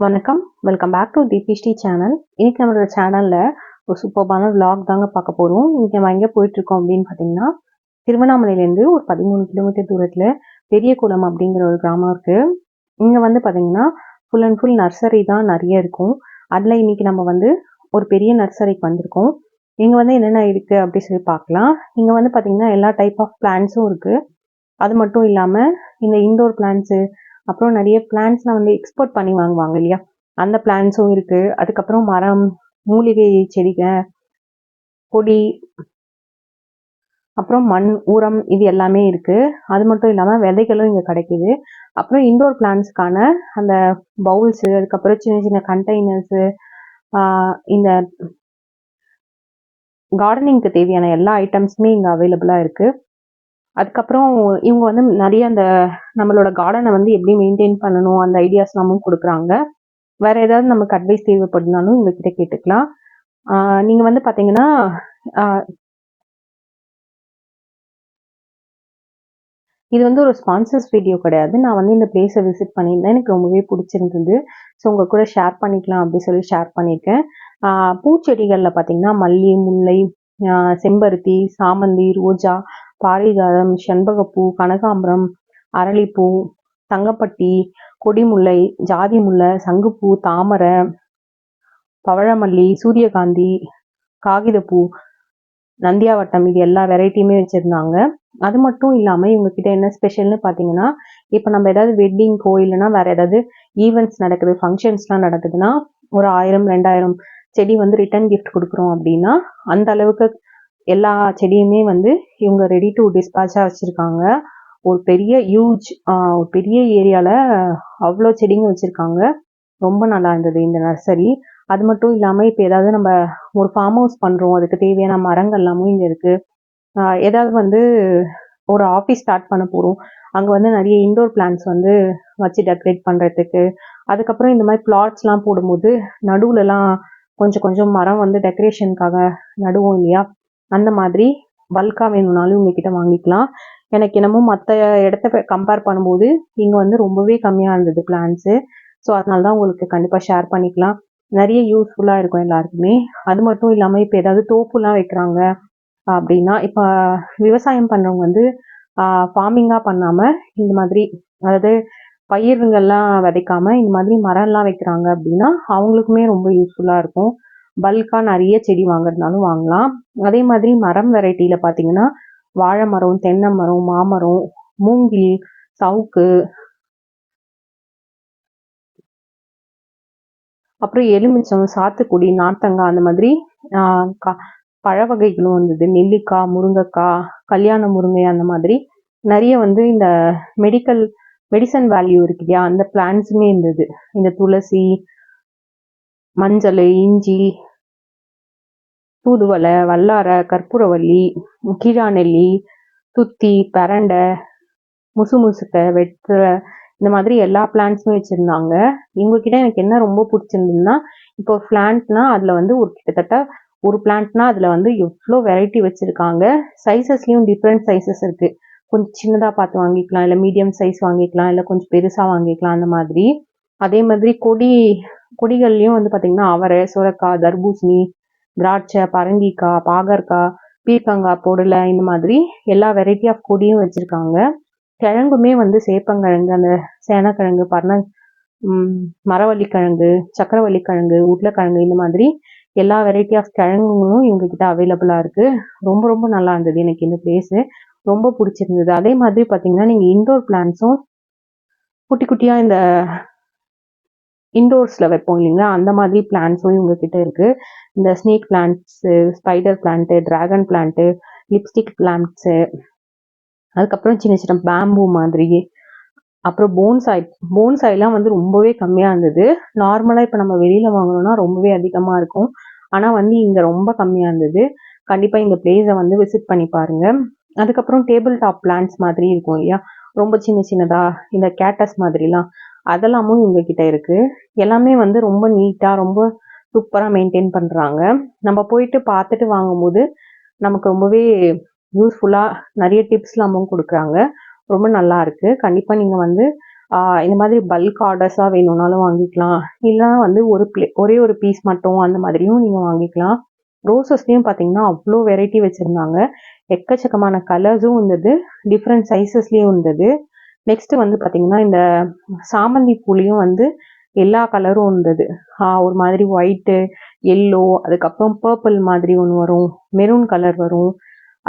வணக்கம், welcome back to தீபிஸ்ரீ channel. இன்னைக்கு நம்மளோட சேனல்ல ஒரு சூப்பர்பான விளாக் தாங்க பார்க்க போறோம். இன்னைக்கு நம்ம எங்கே போயிட்டு இருக்கோம் அப்படின்னு பார்த்தீங்கன்னா, திருவண்ணாமலையிலேருந்து ஒரு 13 கிலோமீட்டர் தூரத்துல பெரியகுளம் அப்படிங்கிற ஒரு கிராமம் இருக்கு. இங்க வந்து பார்த்தீங்கன்னா ஃபுல் அண்ட் ஃபுல் நர்சரி தான் நிறைய இருக்கும். அதுல இன்னைக்கு நம்ம வந்து ஒரு பெரிய நர்சரிக்கு வந்திருக்கோம். இங்க வந்து என்னென்ன இருக்கு அப்படி சொல்லி பார்க்கலாம். இங்க வந்து பார்த்தீங்கன்னா எல்லா டைப் ஆஃப் பிளான்ட்ஸும் இருக்கு. அது மட்டும் இல்லாம இந்த இன்டோர் பிளான்ட்ஸு, அப்புறம் நிறைய பிளான்ட்ஸ்லாம் வந்து எக்ஸ்போர்ட் பண்ணி வாங்குவாங்க இல்லையா, அந்த பிளான்ட்ஸும் இருக்கு. அதுக்கப்புறம் மரம், மூலிகை செடிக, கொடி, அப்புறம் மண், உரம் இது எல்லாமே இருக்கு. அது மட்டும் இல்லாம விதைகளும் இங்க கிடைக்குது. அப்புறம் இன்டோர் பிளான்ட்ஸ்க்கான அந்த பவுல்ஸு, அதுக்கப்புறம் சின்ன சின்ன கண்டெய்னர்ஸு, இந்த கார்டனிங்க்கு தேவையான எல்லா ஐட்டம்ஸுமே இங்க அவைலபிளா இருக்கு. அதுக்கப்புறம் இவங்க வந்து நிறைய அந்த நம்மளோட கார்டனை வந்து எப்படி மெயின்டைன் பண்ணணும் அந்த ஐடியாஸ் எல்லாமும் கொடுக்குறாங்க. வேற ஏதாவது நமக்கு அட்வைஸ் தேவைப்படுனாலும் இவங்ககிட்ட கேட்டுக்கலாம். நீங்க வந்து பாத்தீங்கன்னா இது வந்து ஒரு ஸ்பான்சர்ஸ் வீடியோ கிடையாது. நான் வந்து இந்த பிளேஸை விசிட் பண்ணியிருந்தேன், எனக்கு ரொம்பவே பிடிச்சிருந்தது. ஸோ உங்க கூட ஷேர் பண்ணிக்கலாம் அப்படின்னு சொல்லி ஷேர் பண்ணியிருக்கேன். பூச்செடிகளில் பார்த்தீங்கன்னா மல்லி, முல்லை, செம்பருத்தி, சாமந்தி, ரோஜா, பாரிஜாதம், செண்பகப்பூ, கனகாம்பரம், அரளிப்பூ, தங்கப்பட்டி, கொடிமுல்லை, ஜாதி முல்லை, சங்குப்பூ, தாமரை, பவழமல்லி, சூரியகாந்தி, காகிதப்பூ, நந்தியாவட்டம், இது எல்லா வெரைட்டியுமே வச்சுருந்தாங்க. அது மட்டும் இல்லாமல் இவங்ககிட்ட என்ன ஸ்பெஷல்னு பார்த்தீங்கன்னா, இப்போ நம்ம ஏதாவது வெட்டிங்கோ இல்லைன்னா வேற ஏதாவது ஈவெண்ட்ஸ் நடக்குது, ஃபங்க்ஷன்ஸ்லாம் நடக்குதுன்னா ஒரு 1000 2000 செடி வந்து ரிட்டர்ன் கிஃப்ட் கொடுக்குறோம் அப்படின்னா அந்த அளவுக்கு எல்லா செடியுமே வந்து இவங்க ரெடி டு டிஸ்பேச்சாக வச்சுருக்காங்க. ஒரு பெரிய ஒரு பெரிய ஏரியாவில் அவ்வளோ செடிங்க வச்சுருக்காங்க. ரொம்ப நல்லா இருந்தது இந்த நர்சரி. அது மட்டும் இல்லாமல் இப்போ ஏதாவது நம்ம ஒரு ஃபார்ம் ஹவுஸ் பண்ணுறோம், அதுக்கு தேவையான மரங்கள் எல்லாமும் இங்கே இருக்குது. ஏதாவது வந்து ஒரு ஆஃபீஸ் ஸ்டார்ட் பண்ண போகிறோம், அங்கே வந்து நிறைய இன்டோர் பிளான்ட்ஸ் வந்து வச்சு டெக்கரேட் பண்ணுறதுக்கு, அதுக்கப்புறம் இந்த மாதிரி பிளாட்ஸ்லாம் போடும்போது நடுவுலலாம் கொஞ்சம் கொஞ்சம் மரம் வந்து டெக்கரேஷனுக்காக நடுவோம் இல்லையா, அந்த மாதிரி பல்காக வேணும்னாலும் உங்ககிட்ட வாங்கிக்கலாம். எனக்கு என்னமோ மற்ற இடத்த கம்பேர் பண்ணும்போது இங்கே வந்து ரொம்பவே கம்மியாக இருந்தது பிளான்ட்ஸு. ஸோ அதனால தான் உங்களுக்கு கண்டிப்பாக ஷேர் பண்ணிக்கலாம். நிறைய யூஸ்ஃபுல்லாக இருக்கும் எல்லாருக்குமே. அது மட்டும் இல்லாமல் இப்போ ஏதாவது தோப்புலாம் வைக்கிறாங்க அப்படின்னா, இப்போ விவசாயம் பண்ணுறவங்க வந்து ஃபார்மிங்காக பண்ணாமல் இந்த மாதிரி, அதாவது பயிர்கள்லாம் விதைக்காம இந்த மாதிரி மரம்லாம் வைக்கிறாங்க அப்படின்னா அவங்களுக்குமே ரொம்ப யூஸ்ஃபுல்லாக இருக்கும். பல்காக நிறைய செடி வாங்குறதுனாலும் வாங்கலாம். அதே மாதிரி மரம் வெரைட்டியில் பார்த்தீங்கன்னா வாழை மரம், தென்னை மரம், மாமரம், மூங்கில், சவுக்கு, அப்புறம் எலுமிச்சம், சாத்துக்குடி, நார்த்தங்காய், அந்த மாதிரி பழ வகைகளும் வந்தது. நெல்லிக்காய், முருங்கைக்காய், கல்யாண முருங்கை, அந்த மாதிரி நிறைய வந்து இந்த மெடிசன் வேல்யூ இருக்கு இல்லையா, அந்த பிளான்ட்ஸுமே இருந்தது. இந்த துளசி, மஞ்சள், இஞ்சி, தூதுவளை, வல்லாரை, கற்பூரவள்ளி, கீழாநெல்லி, துத்தி, பிரண்டை, முசுமுசுக்கை, வெற்றிலை, இந்த மாதிரி எல்லா பிளான்ட்ஸுமே வச்சுருந்தாங்க. இவங்ககிட்ட எனக்கு என்ன ரொம்ப பிடிச்சிருந்ததுன்னா, இப்போ பிளான்ட்னா அதில் வந்து ஒரு கிட்டத்தட்ட ஒரு பிளான்ட்னா அதில் வந்து எவ்வளோ வெரைட்டி வச்சுருக்காங்க. சைஸஸ்லேயும் டிஃப்ரெண்ட் சைஸஸ் இருக்குது. கொஞ்சம் சின்னதாக பார்த்து வாங்கிக்கலாம், இல்லை மீடியம் சைஸ் வாங்கிக்கலாம், இல்லை கொஞ்சம் பெருசாக வாங்கிக்கலாம், அந்த மாதிரி. அதே மாதிரி கொடிகள்லையும் வந்து பார்த்திங்கன்னா அவரை, சுரக்காய், தர்பூசணி, திராட்சை, பரங்கிக்காய், பாகற்காய், பீர்க்கங்காய், பொடலை, இந்த மாதிரி எல்லா வெரைட்டி ஆஃப் கொடியும் வச்சுருக்காங்க. கிழங்குமே வந்து சேப்பங்கிழங்கு, அந்த சேனக்கிழங்கு, மரவள்ளிக்கிழங்கு, சக்கரவள்ளிக்கிழங்கு, உருளைக்கிழங்கு, இந்த மாதிரி எல்லா வெரைட்டி ஆஃப் கிழங்குகளும் இவங்ககிட்ட அவைலபிளாக இருக்குது. ரொம்ப ரொம்ப நல்லா இருந்தது. எனக்கு இந்த பிளேஸு ரொம்ப பிடிச்சிருந்தது. அதே மாதிரி பார்த்தீங்கன்னா நீங்கள் இன்டோர் பிளான்ட்ஸும் குட்டி குட்டியாக இந்த இன்டோர்ஸில் வைப்போம் இல்லைங்களா, அந்த மாதிரி பிளான்ட்ஸும் இவங்ககிட்ட இருக்குது. இந்த snake plants, spider plant, dragon plant, lipstick plants, அதுக்கப்புறம் சின்ன சின்ன பேம்பூ மாதிரி, அப்புறம் போன்சாய்லாம் வந்து ரொம்பவே கம்மியாக இருந்தது. நார்மலாக இப்போ நம்ம வெளியில் வாங்கணும்னா ரொம்பவே அதிகமாக இருக்கும். ஆனால் வந்து இங்கே ரொம்ப கம்மியாக இருந்தது. கண்டிப்பாக இந்த பிளேஸை வந்து விசிட் பண்ணி பாருங்கள். அதுக்கப்புறம் டேபிள் டாப் பிளான்ட்ஸ் மாதிரி இருக்கும் இல்லையா, ரொம்ப சின்ன சின்னதாக இந்த கேட்டஸ் மாதிரிலாம், அதெல்லாமும் இவங்ககிட்ட இருக்குது. எல்லாமே வந்து ரொம்ப நீட்டாக ரொம்ப சூப்பராக மெயின்டைன் பண்ணுறாங்க. நம்ம போயிட்டு பார்த்துட்டு வாங்கும்போது நமக்கு ரொம்பவே யூஸ்ஃபுல்லாக நிறைய டிப்ஸ்லாமும் கொடுக்குறாங்க. ரொம்ப நல்லா இருக்குது. கண்டிப்பாக நீங்கள் வந்து இந்த மாதிரி பல்க் ஆர்டர்ஸாக வேணும்னாலும் வாங்கிக்கலாம். இல்லைனா வந்து ஒரே ஒரு பீஸ் மட்டும் அந்த மாதிரியும் நீங்கள் வாங்கிக்கலாம். ரோசஸ்லேயும் பார்த்தீங்கன்னா அவ்வளோ வெரைட்டி வச்சுருந்தாங்க. எக்கச்சக்கமான கலர்ஸும் இருந்தது, டிஃப்ரெண்ட் சைஸஸ்லேயும் இருந்தது. நெக்ஸ்ட் வந்து பார்த்தீங்கன்னா இந்த சாமந்தி பூலையும் வந்து எல்லா கலரும் இருந்தது. ஒரு மாதிரி ஒயிட்டு, எல்லோ, அதுக்கப்புறம் பர்பிள் மாதிரி ஒன்று வரும், மெரூன் கலர் வரும்,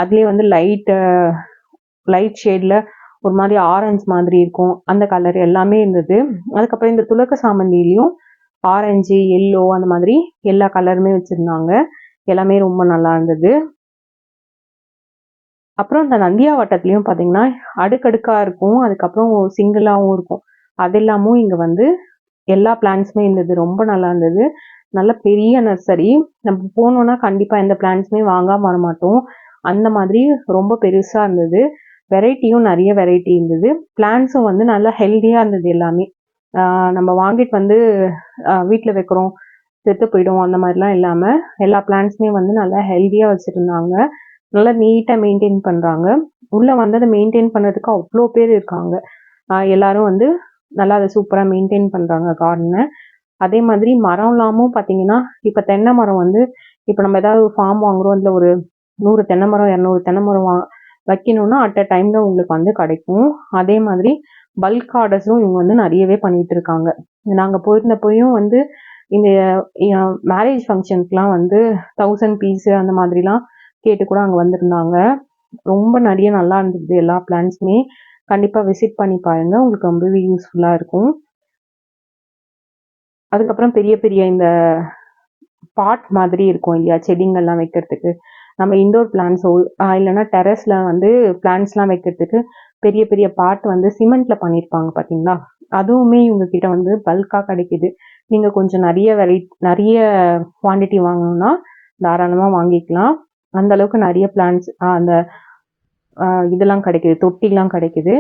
அதுலேயே வந்து லைட் ஷேடில் ஒரு மாதிரி ஆரஞ்சு மாதிரி இருக்கும், அந்த கலர் எல்லாமே இருந்தது. அதுக்கப்புறம் இந்த துலக்க சாமந்திலையும் ஆரஞ்சு, எல்லோ அந்த மாதிரி எல்லா கலருமே வச்சுருந்தாங்க. எல்லாமே ரொம்ப நல்லா இருந்தது. அப்புறம் இந்த நந்தியா வட்டத்துலேயும் பார்த்தீங்கன்னா அடுக்கடுக்காக இருக்கும், அதுக்கப்புறம் சிங்கிளாகவும் இருக்கும். அது எல்லாமும் இங்கே வந்து எல்லா பிளான்ட்ஸுமே இருந்தது. ரொம்ப நல்லா இருந்தது. நல்ல பெரிய நர்சரி. நம்ம போனோம்னா கண்டிப்பாக எந்த பிளான்ட்ஸுமே வாங்காமல் வர மாட்டோம். அந்த மாதிரி ரொம்ப பெருசாக இருந்தது. வெரைட்டியும் நிறைய வெரைட்டி இருந்தது. பிளான்ட்ஸும் வந்து நல்லா ஹெல்த்தியாக இருந்தது எல்லாமே. நம்ம வாங்கிட்டு வந்து வீட்டில் வைக்கிறோம், செத்து போயிடும் அந்த மாதிரிலாம் இல்லாமல் எல்லா பிளான்ட்ஸுமே வந்து நல்லா ஹெல்த்தியாக வச்சுருந்தாங்க. நல்லா நீட்டாக மெயின்டைன் பண்ணுறாங்க. உள்ளே வந்து அதை மெயின்டைன் பண்ணுறதுக்கு அவ்வளோ பேர் இருக்காங்க. எல்லாரும் வந்து நல்லா அதை சூப்பராக மெயின்டைன் பண்ணுறாங்க கார்டனை. அதே மாதிரி மரம்லாமும் பார்த்தீங்கன்னா இப்போ தென்னை மரம் வந்து இப்போ நம்ம ஏதாவது ஒரு ஃபார்ம் வாங்குகிறோம், அதில் ஒரு 100 தென்னை மரம் 200 தென்னை மரம் வைக்கணும்னா அட் அ டைமில் உங்களுக்கு வந்து கிடைக்கும். அதே மாதிரி பல்க் ஆர்டர்ஸும் இவங்க வந்து நிறையவே பண்ணிட்டு இருக்காங்க. நாங்கள் போயிருந்தப்போயும் வந்து இந்த மேரேஜ் ஃபங்க்ஷனுக்குலாம் வந்து 1000 பீஸு அந்த மாதிரிலாம் கேட்டு கூட அங்கே வந்திருந்தாங்க. ரொம்ப நிறைய நல்லா இருந்தது எல்லா பிளான்ட்ஸுமே. கண்டிப்பாக விசிட் பண்ணி பாருங்கள், உங்களுக்கு ரொம்பவே யூஸ்ஃபுல்லாக இருக்கும். அதுக்கப்புறம் பெரிய பெரிய இந்த பாட் மாதிரி இருக்கும் இல்லையா, செடிங்கள்லாம் வைக்கிறதுக்கு, நம்ம இண்டோர் பிளான்ட்ஸோ இல்லைன்னா டெரஸில் வந்து பிளான்ட்ஸ்லாம் வைக்கிறதுக்கு பெரிய பெரிய பாட் வந்து சிமெண்ட்டில் பண்ணியிருப்பாங்க பார்த்தீங்களா, அதுவுமே இவங்கக்கிட்ட வந்து பல்காக கிடைக்கிது. நீங்கள் கொஞ்சம் நிறைய குவான்டிட்டி வாங்கணும்னா தாராளமாக வாங்கிக்கலாம். அந்தளவுக்கு நிறைய பிளான்ட்ஸ் அந்த இதெல்லாம் கிடைக்கிது, தொட்டிலாம் கிடைக்கிது.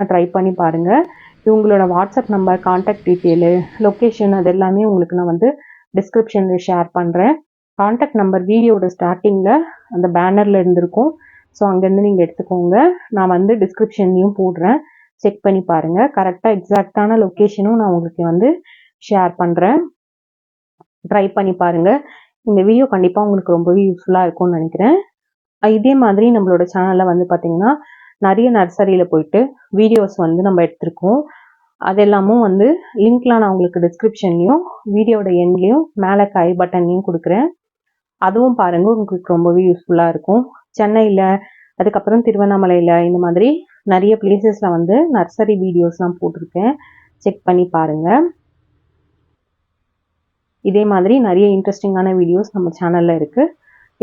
ட்ரை பண்ணி பாருங்கள். இவங்களோட WhatsApp number, contact detail, location அது எல்லாமே உங்களுக்கு நான் வந்து டிஸ்கிரிப்ஷனில் ஷேர் பண்ணுறேன். கான்டாக்ட் நம்பர் வீடியோட ஸ்டார்டிங்கில் அந்த பேனரில் இருந்திருக்கும். ஸோ அங்கேருந்து நீங்கள் எடுத்துக்கோங்க. நான் வந்து டிஸ்கிரிப்ஷன்லேயும் போடுறேன், செக் பண்ணி பாருங்கள். கரெக்டாக எக்ஸாக்டான லொக்கேஷனும் நான் உங்களுக்கு வந்து ஷேர் பண்ணுறேன். ட்ரை பண்ணி பாருங்கள். இந்த வீடியோ கண்டிப்பாக உங்களுக்கு ரொம்பவே யூஸ்ஃபுல்லாக இருக்கும்னு நினைக்கிறேன். இதே மாதிரி நம்மளோட சேனலில் வந்து பார்த்திங்கன்னா நிறைய நர்சரியில் போயிட்டு வீடியோஸ் வந்து நம்ம எடுத்திருக்கோம். அதெல்லாமும் வந்து லிங்க்லாம் நான் உங்களுக்கு டிஸ்கிரிப்ஷன்லேயும் வீடியோட எண்ட்லேயும் மேலே ஐ பட்டன்லையும் கொடுக்குறேன். அதுவும் பாருங்கள், உங்களுக்கு ரொம்பவே யூஸ்ஃபுல்லாக இருக்கும். சென்னையில், அதுக்கப்புறம் திருவண்ணாமலையில், இந்த மாதிரி நிறைய பிளேசஸில் வந்து நர்சரி வீடியோஸ்லாம் போட்டிருக்கேன், செக் பண்ணி பாருங்கள். இதே மாதிரி நிறைய இன்ட்ரெஸ்டிங்கான வீடியோஸ் நம்ம சேனலில் இருக்குது,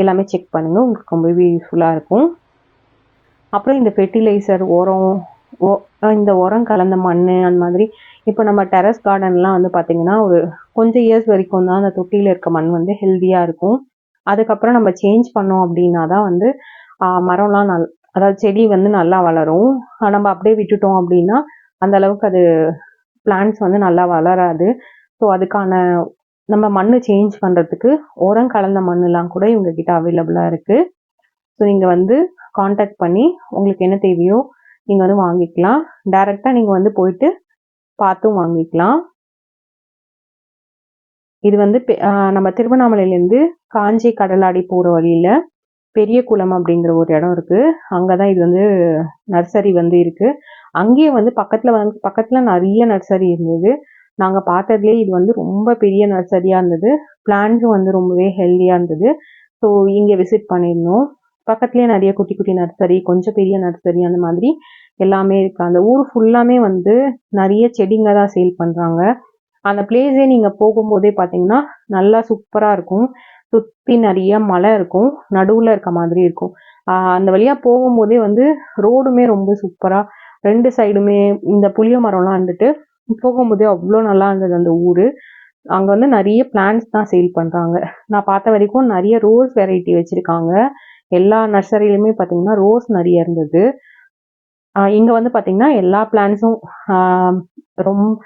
எல்லாமே செக் பண்ணுங்கள், உங்களுக்கு ரொம்பவே யூஸ்ஃபுல்லாக இருக்கும். அப்புறம் இந்த ஃபெர்டிலைசர், இந்த உரம் கலந்த மண் அந்த மாதிரி இப்போ நம்ம டெரஸ் கார்டன்லாம் வந்து பார்த்திங்கன்னா ஒரு கொஞ்சம் இயர்ஸ் வரைக்கும் தான் அந்த தொட்டியில் இருக்க மண் வந்து ஹெல்த்தியாக இருக்கும். அதுக்கப்புறம் நம்ம சேஞ்ச் பண்ணோம் அப்படின்னா தான் வந்து மரம்லாம் அதாவது செடி வந்து நல்லா வளரும். நம்ம அப்படியே விட்டுட்டோம் அப்படின்னா அந்த அளவுக்கு அது பிளான்ட்ஸ் வந்து நல்லா வளராது. ஸோ அதுக்கான நம்ம மண் சேஞ்ச் பண்ணுறதுக்கு உரம் கலந்த மண்ணெலாம் கூட இவங்கக்கிட்ட அவைலபிளாக இருக்குது. ஸோ நீங்கள் வந்து காண்டாக்ட் பண்ணி உங்களுக்கு என்ன தேவையோ நீங்கள் வந்து வாங்கிக்கலாம். டைரெக்டாக நீங்கள் வந்து போயிட்டு பார்த்தும் வாங்கிக்கலாம். இது வந்து நம்ம திருவண்ணாமலையிலேருந்து காஞ்சி கடலாடி போகிற வழியில் பெரிய குளம் அப்படிங்கிற ஒரு இடம் இருக்குது. அங்கே தான் இது வந்து நர்சரி வந்து இருக்குது. அங்கேயே வந்து பக்கத்தில் நிறைய நர்சரி இருந்தது. நாங்கள் பார்த்ததுலேயே இது வந்து ரொம்ப பெரிய நர்சரியாக இருந்தது. பிளான்ட்ஸும் வந்து ரொம்பவே ஹெல்த்தியாக இருந்தது. ஸோ இங்கே விசிட் பண்ணியிருந்தோம். பக்கத்துலேயே நிறைய குட்டி குட்டி நர்சரி, கொஞ்சம் பெரிய நர்சரி அந்த மாதிரி எல்லாமே இருக்குது. அந்த ஊர் ஃபுல்லாமே வந்து நிறைய செடிங்க தான் சேல் பண்ணுறாங்க. அந்த பிளேஸே நீங்கள் போகும்போதே பார்த்தீங்கன்னா நல்லா சூப்பராக இருக்கும். சுற்றி நிறைய மலை இருக்கும், நடுவில் இருக்க மாதிரி இருக்கும். அந்த வழியாக போகும்போதே வந்து ரோடுமே ரொம்ப சூப்பராக, 2 சைடுமே இந்த புளிய மரம்லாம் வந்துட்டு போகும்போதே அவ்வளோ நல்லா இருந்தது அந்த ஊர். அங்கே வந்து நிறைய பிளான்ட்ஸ் தான் சேல் பண்ணுறாங்க. நான் பார்த்த வரைக்கும் நிறைய ரோஸ் வெரைட்டி வச்சுருக்காங்க. எல்லா நர்சரியிலுமே பார்த்தீங்கன்னா ரோஸ் நிறைய இருந்தது. இங்கே வந்து பார்த்தீங்கன்னா எல்லா பிளான்ட்ஸும் ரொம்ப